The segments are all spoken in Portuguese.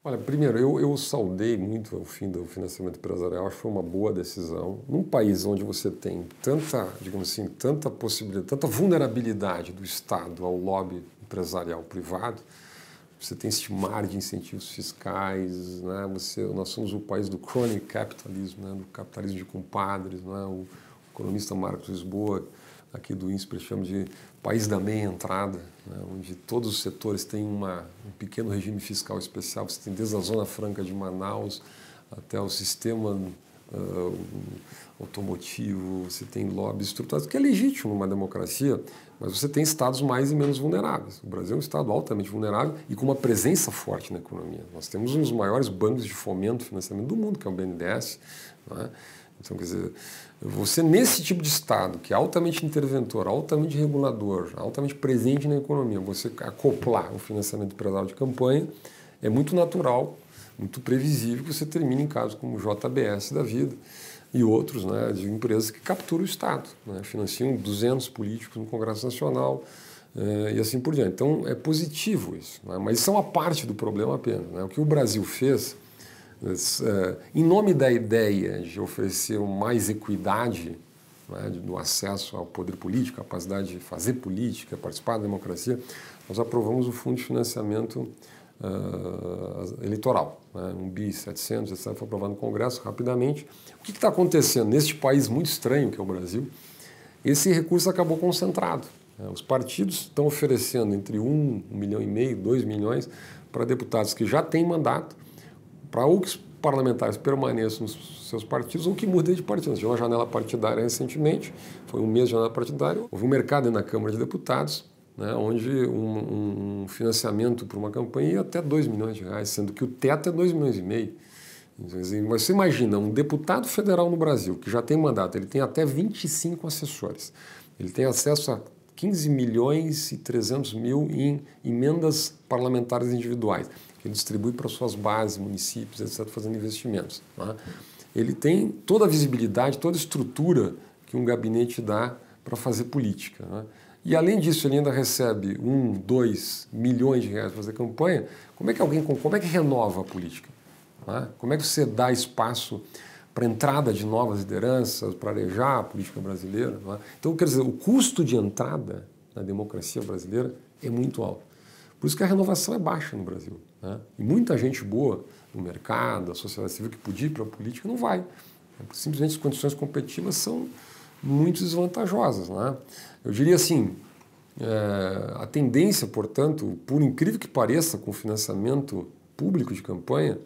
Olha, primeiro, eu saudei muito o fim do financiamento empresarial, acho que foi uma boa decisão. Num país onde você tem tanta, digamos assim, tanta possibilidade, tanta vulnerabilidade do Estado ao lobby empresarial privado, você tem esse mar de incentivos fiscais, né? Nós somos o país do crony capitalismo, né? Do capitalismo de compadres, né? O economista Marcos Lisboa, aqui do INSPER, chama de país da meia entrada, né? Onde todos os setores têm um pequeno regime fiscal especial. Você tem desde a Zona Franca de Manaus até o sistema automotivo, você tem lobbies estruturados, que é legítimo numa democracia, mas você tem estados mais e menos vulneráveis. O Brasil é um estado altamente vulnerável e com uma presença forte na economia. Nós temos um dos maiores bancos de fomento e financiamento do mundo, que é o BNDES, né? Então, quer dizer, você nesse tipo de estado, que é altamente interventor, altamente regulador, altamente presente na economia, você acoplar o financiamento empresarial de campanha, é muito natural, muito previsível que você termine em casos como o JBS da vida e outros, né, de empresas que capturam o Estado, né, financiam 200 políticos no Congresso Nacional e assim por diante. Então, é positivo isso, né, mas isso é uma parte do problema apenas. Né? O que o Brasil fez, em nome da ideia de oferecer mais equidade, né, no acesso ao poder político, capacidade de fazer política, participar da democracia, nós aprovamos o Fundo de Financiamento eleitoral, né, 1.700 bi, etc., foi aprovado no Congresso rapidamente. O que está acontecendo neste país muito estranho que é o Brasil? Esse recurso acabou concentrado. Né, os partidos estão oferecendo entre 1,5 milhão, 2 milhões para deputados que já têm mandato, para ou que os parlamentares permaneçam nos seus partidos ou que mudem de partido. Nós tivemos uma janela partidária recentemente, foi um mês de janela partidária, houve um mercado na Câmara de Deputados, né, onde um financiamento para uma campanha ia até 2 milhões de reais, sendo que o teto é 2,5 milhões. Mas você imagina, um deputado federal no Brasil, que já tem mandato, ele tem até 25 assessores, ele tem acesso a 15 milhões e 300 mil em emendas parlamentares individuais, que ele distribui para suas bases, municípios, etc., fazendo investimentos. Né? Ele tem toda a visibilidade, toda a estrutura que um gabinete dá para fazer política. Né? E, além disso, ele ainda recebe 2 milhões de reais para fazer campanha. Como é que renova a política? Né? Como é que você dá espaço para a entrada de novas lideranças, para arejar a política brasileira? Né? Então, quer dizer, o custo de entrada na democracia brasileira é muito alto. Por isso que a renovação é baixa no Brasil. Né? E muita gente boa no mercado, a sociedade civil que podia ir para a política, não vai. Simplesmente as condições competitivas são muito desvantajosas. Né? Eu diria assim, a tendência, portanto, por incrível que pareça, com o financiamento público de campanha,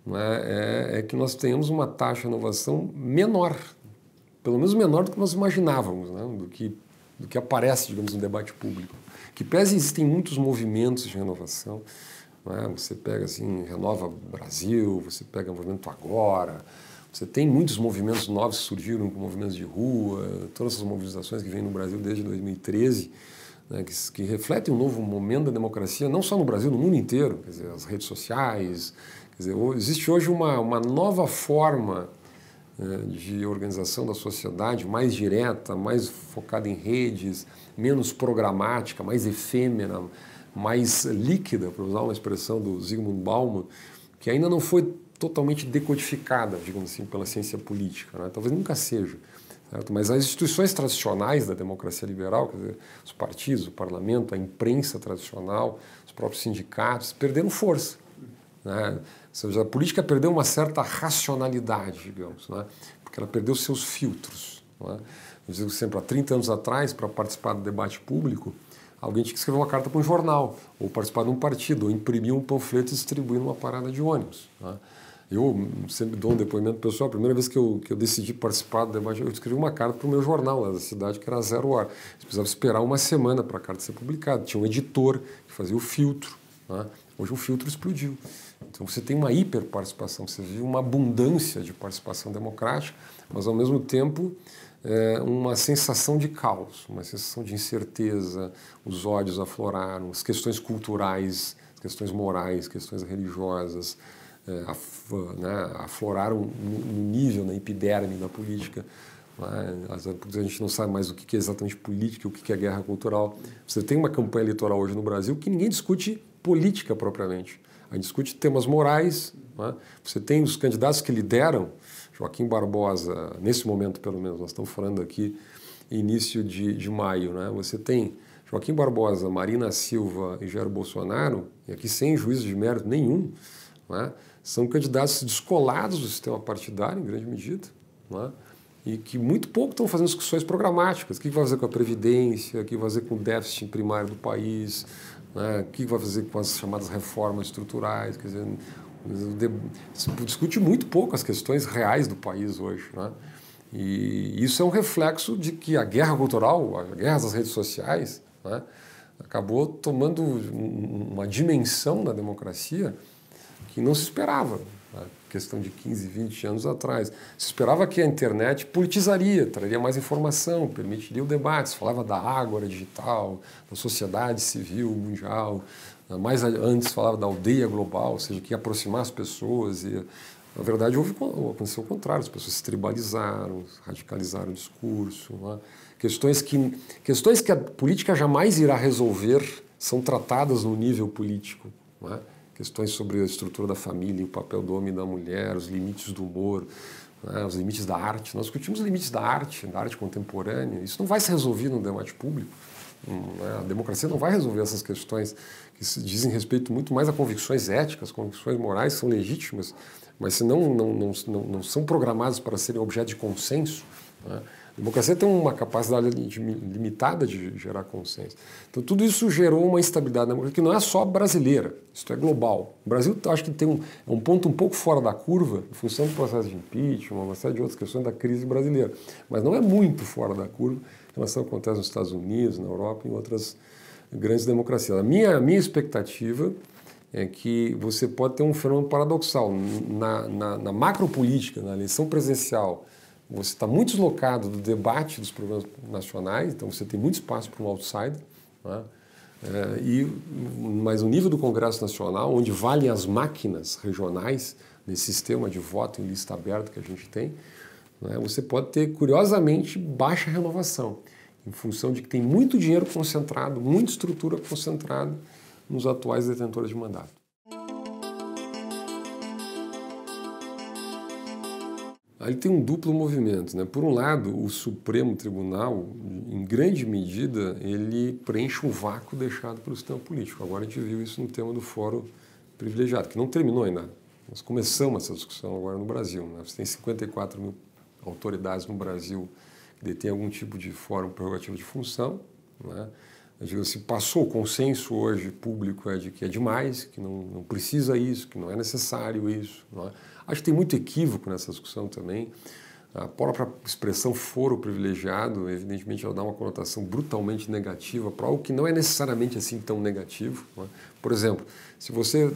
né, é que nós tenhamos uma taxa de renovação menor, pelo menos menor do que nós imaginávamos, né, do que aparece, digamos, no debate público. Que pese existem muitos movimentos de renovação, né, você pega assim, Renova Brasil, você pega o Movimento Agora, você tem muitos movimentos novos que surgiram, com movimentos de rua, todas essas mobilizações que vêm no Brasil desde 2013, né, que refletem um novo momento da democracia, não só no Brasil, no mundo inteiro, quer dizer, as redes sociais. Quer dizer, existe hoje uma nova forma de organização da sociedade, mais direta, mais focada em redes, menos programática, mais efêmera, mais líquida, para usar uma expressão do Zygmunt Bauman, que ainda não foi totalmente decodificada, digamos assim, pela ciência política. Né? Talvez nunca seja. Certo? Mas as instituições tradicionais da democracia liberal, quer dizer, os partidos, o parlamento, a imprensa tradicional, os próprios sindicatos, perderam força. Né? Ou seja, a política perdeu uma certa racionalidade, digamos, né? Porque ela perdeu seus filtros. Né? Eu digo sempre, há 30 anos atrás, para participar do debate público, alguém tinha que escrever uma carta para um jornal, ou participar de um partido, ou imprimir um panfleto e distribuir numa parada de ônibus. Né? Eu sempre dou um depoimento pessoal. A primeira vez que eu decidi participar do debate, eu escrevi uma carta para o meu jornal lá da cidade, que era Zero Hora. Eu precisava esperar uma semana para a carta ser publicada. Tinha um editor que fazia o filtro. Né? Hoje o filtro explodiu. Então você tem uma hiperparticipação, você vive uma abundância de participação democrática, mas ao mesmo tempo uma sensação de caos, uma sensação de incerteza, os ódios afloraram, as questões culturais, as questões morais, questões religiosas, afloraram no nível, na epiderme da política, A gente não sabe mais o que é exatamente política, o que é guerra cultural. Você tem uma campanha eleitoral hoje no Brasil que ninguém discute política propriamente. A gente discute temas morais. Você tem os candidatos que lideram, Joaquim Barbosa, nesse momento pelo menos, nós estamos falando aqui início de maio, Você tem Joaquim Barbosa, Marina Silva e Jair Bolsonaro, e aqui sem juízo de mérito nenhum, são candidatos descolados do sistema partidário, em grande medida, e que muito pouco estão fazendo discussões programáticas. O que vai fazer com a Previdência, o que vai fazer com o déficit primário do país, o que vai fazer com as chamadas reformas estruturais. Quer dizer, se discute muito pouco as questões reais do país hoje. E isso é um reflexo de que a guerra cultural, a guerra das redes sociais, acabou tomando uma dimensão na democracia que não se esperava. Questão de 15, 20 anos atrás. Se esperava que a internet politizaria, traria mais informação, permitiria o debate. Se falava da ágora digital, da sociedade civil mundial. Mais antes falava da aldeia global, ou seja, que ia aproximar as pessoas. E, na verdade, aconteceu o contrário. As pessoas se tribalizaram, radicalizaram o discurso. Questões que a política jamais irá resolver são tratadas no nível político. Questões sobre a estrutura da família, o papel do homem e da mulher, os limites do humor, os limites da arte. Nós discutimos os limites da arte contemporânea. Isso não vai se resolver no debate público. A democracia não vai resolver essas questões que se dizem respeito muito mais a convicções éticas, convicções morais, que são legítimas, mas se não são programadas para serem objeto de consenso. A democracia tem uma capacidade limitada de gerar consenso. Então, tudo isso gerou uma instabilidade na democracia que não é só brasileira, isso é global. O Brasil, acho que tem um ponto um pouco fora da curva, em função do processo de impeachment, uma série de outras questões da crise brasileira. Mas não é muito fora da curva em relação ao que acontece nos Estados Unidos, na Europa e em outras grandes democracias. A minha expectativa é que você pode ter um fenômeno paradoxal. Na macropolítica, na eleição presidencial, você está muito deslocado do debate dos problemas nacionais, então você tem muito espaço para um outsider, mas o nível do Congresso Nacional, onde valem as máquinas regionais, nesse sistema de voto em lista aberta que a gente tem, você pode ter, curiosamente, baixa renovação, em função de que tem muito dinheiro concentrado, muita estrutura concentrada nos atuais detentores de mandato. Aí tem um duplo movimento, Por um lado, o Supremo Tribunal, em grande medida, ele preenche um vácuo deixado pelo sistema político. Agora a gente viu isso no tema do Fórum Privilegiado, que não terminou ainda. Nós começamos essa discussão agora no Brasil. Você tem 54 mil autoridades no Brasil que detêm algum tipo de fórum prerrogativo de função. Eu digo assim, passou o consenso hoje público de que é demais, que não precisa isso, que não é necessário isso. Acho que tem muito equívoco nessa discussão também. A própria expressão foro privilegiado, evidentemente, ela dá uma conotação brutalmente negativa para algo que não é necessariamente assim tão negativo. Por exemplo, se você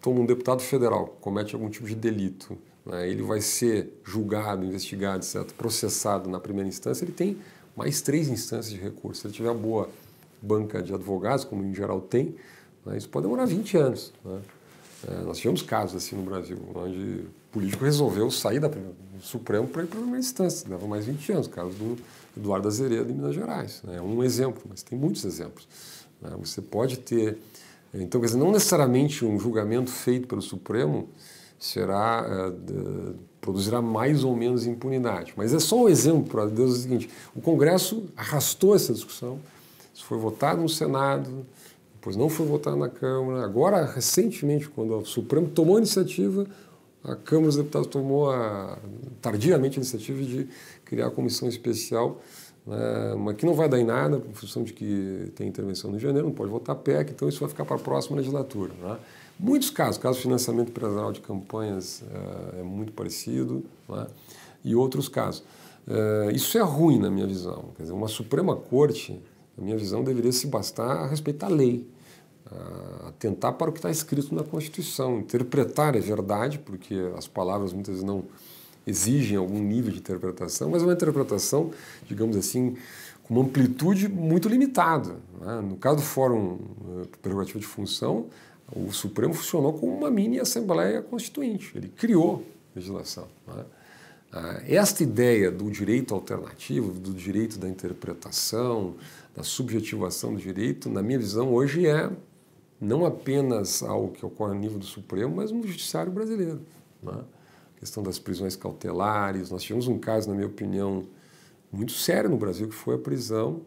toma um deputado federal, comete algum tipo de delito, ele vai ser julgado, investigado, etc., processado na primeira instância, ele tem mais 3 instâncias de recurso. Se ele tiver boa banca de advogados, como em geral tem, isso pode demorar 20 anos. Nós tivemos casos assim no Brasil, onde o político resolveu sair do Supremo para ir para a primeira instância, leva mais 20 anos, o caso do Eduardo Azeredo em Minas Gerais. É um exemplo, mas tem muitos exemplos. Você pode ter... Então, quer dizer, não necessariamente um julgamento feito pelo Supremo produzirá mais ou menos impunidade. Mas é só um exemplo para Deus o seguinte, o Congresso arrastou essa discussão, isso foi votado no Senado, depois não foi votado na Câmara. Agora, recentemente, quando o Supremo tomou a iniciativa, a Câmara dos Deputados tomou tardiamente a iniciativa de criar a comissão especial, mas que não vai dar em nada, em função de que tem intervenção no janeiro, não pode votar PEC, então isso vai ficar para a próxima legislatura. Muitos casos, caso de financiamento empresarial de campanhas é muito parecido, e outros casos. Isso é ruim na minha visão. Quer dizer, uma Suprema Corte, na minha visão, deveria se bastar a respeitar a lei, atentar para o que está escrito na Constituição. Interpretar é verdade, porque as palavras muitas vezes não exigem algum nível de interpretação, mas é uma interpretação, digamos assim, com uma amplitude muito limitada. No caso do Fórum Prerrogativo de Função, o Supremo funcionou como uma mini Assembleia Constituinte. Ele criou legislação. Esta ideia do direito alternativo, do direito da interpretação, da subjetivação do direito, na minha visão, hoje é não apenas algo que ocorre no nível do Supremo, mas no judiciário brasileiro. Né? A questão das prisões cautelares. Nós tivemos um caso, na minha opinião, muito sério no Brasil, que foi a prisão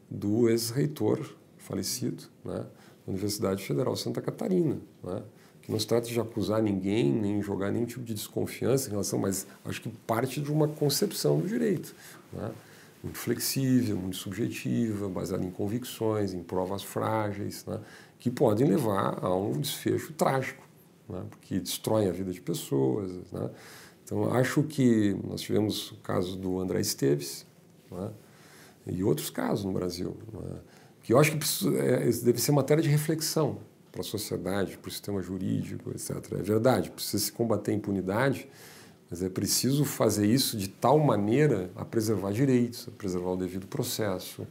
do ex-reitor falecido, né, da Universidade Federal de Santa Catarina. Né? Que não se trata de acusar ninguém, nem jogar nenhum tipo de desconfiança em relação, mas acho que parte de uma concepção do direito. Né? Muito flexível, muito subjetiva, baseada em convicções, em provas frágeis, né, que podem levar a um desfecho trágico, né, porque destroem a vida de pessoas. Né. Então, acho que nós tivemos o caso do André Esteves, né, e outros casos no Brasil, né, que eu acho que deve ser matéria de reflexão para a sociedade, para o sistema jurídico, etc. É verdade, precisa se combater a impunidade, mas é preciso fazer isso de tal maneira a preservar direitos, a preservar o devido processo,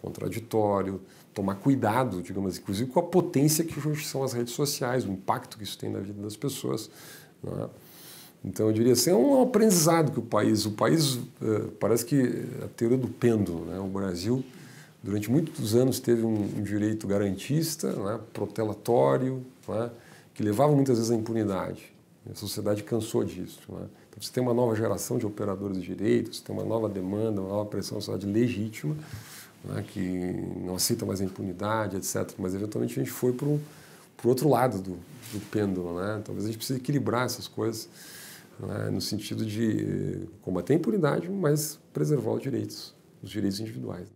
contraditório, tomar cuidado, digamos assim, inclusive com a potência que hoje são as redes sociais, o impacto que isso tem na vida das pessoas. Né? Então, eu diria assim, é um aprendizado que o país parece que a teoria do pêndulo, né? O Brasil, durante muitos anos, teve um direito garantista, né? Protelatório, né? Que levava muitas vezes à impunidade. A sociedade cansou disso. Né? Então, você tem uma nova geração de operadores de direito, você tem uma nova demanda, uma nova pressão na sociedade legítima, né? Que não aceita mais a impunidade, etc. Mas, eventualmente, a gente foi para o outro lado do pêndulo. Né? Talvez a gente precise equilibrar essas coisas, né? No sentido de combater a impunidade, mas preservar os direitos individuais.